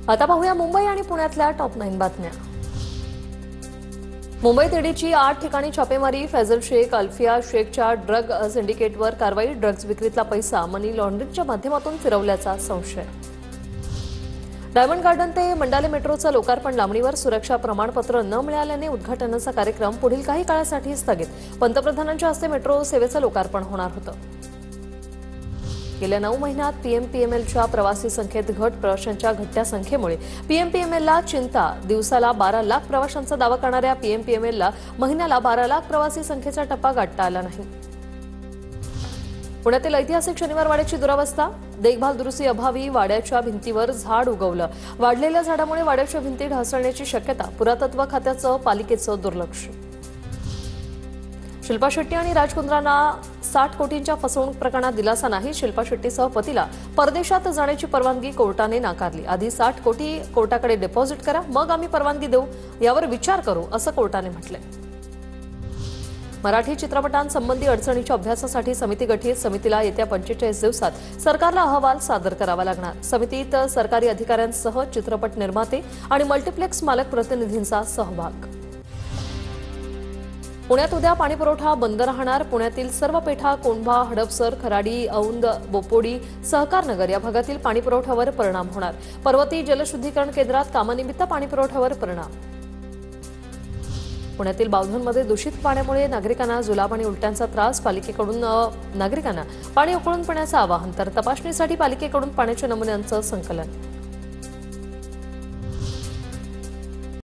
आता पाहूया मुंबई आणि पुण्यातल्या टॉप 9 बातम्या। मुंबईत ईडीची 8 ठिकाणी छापेमारी, फैजल शेख, अल्फिया शेखच्या ड्रग सिंडिकेटवर कारवाई, ड्रग्ज विक्रीतला पैसा मनी लॉन्ड्रिंगच्या माध्यमातून फिरवल्याचा संशय। डायमंड गार्डन ते मंडाले मेट्रोचं लोकार्पण लांबणीवर, सुरक्षा प्रमाणपत्र न मिळाल्याने उद्घाटनाचा कार्यक्रम पुढील काही काळासाठी स्थगित। पंतप्रधानांच्या हस्ते मेट्रो सेवेचं लोकार्पण होणार होतं। गेल्या 9 महिन्यात पीएमपीएमएलच्या प्रवासी संख्येत घट, प्रवाशांच्या घटत्या संख्येमुळे पीएमपीएमएलला चिंता, दिवसाला 12 लाख प्रवाशांचा दावा करणाऱ्या पीएमपीएमएलला महिन्याला 12 लाख प्रवासी संख्येचा टप्पा गाठता आला नाही। पुण्यातील ऐतिहासिक शनिवार वाड्याची दुरावस्था, देखभाल दुरुस्ती अभावी वाड्याच्या भिंतीवर झाड उगवलं, वाढलेल्या झाडामुळे वाड्याच्या भिंती ढासळण्याची शक्यता, पुरातत्व खात्याचं पालिकेचं दुर्लक्ष। शिल्पा शेट्टी आणि राज कुंद्रांना 60 कोटींच्या फसवणूक प्रकरणात दिलासा नाही। शिल्पा शेट्टीसह पतीला परदेशात जाण्याची परवानगी कोर्टाने नाकारली। आधी 60 कोटी कोर्टाकडे डिपॉझिट करा, मग आम्ही परवानगी देऊ, यावर विचार करू, असं कोर्टाने म्हटलंय। मराठी चित्रपटांसंबंधी अडचणीच्या अभ्यासासाठी समिती गठीत, समितीला येत्या 45 दिवसात सरकारला अहवाल सादर करावा लागणार। समितीत सरकारी अधिकाऱ्यांसह चित्रपट निर्माते आणि मल्टिप्लेक्स मालक प्रतिनिधींचा सहभाग। पुण्यात उद्या पाणीपुरवठा बंद राहणार। पुण्यातील सर्व पेठा, कोंढवा, हडपसर, खराडी, औंध, बोपोडी, सहकारनगर या भागातील पाणीपुरवठ्यावर परिणाम होणार। पर्वती जलशुद्धीकरण केंद्रात कामानिमित्त पाणीपुरवठ्यावर परिणाम। पुण्यातील बावधनमध्ये दूषित पाण्यामुळे नागरिकांना जुलाब आणि उलट्यांचा त्रास, पालिकेकडून नागरिकांना पाणी उकळून पिण्याचं आवाहन, तर तपासणीसाठी पालिकेकडून पाण्याच्या नमुन्यांचं संकलन।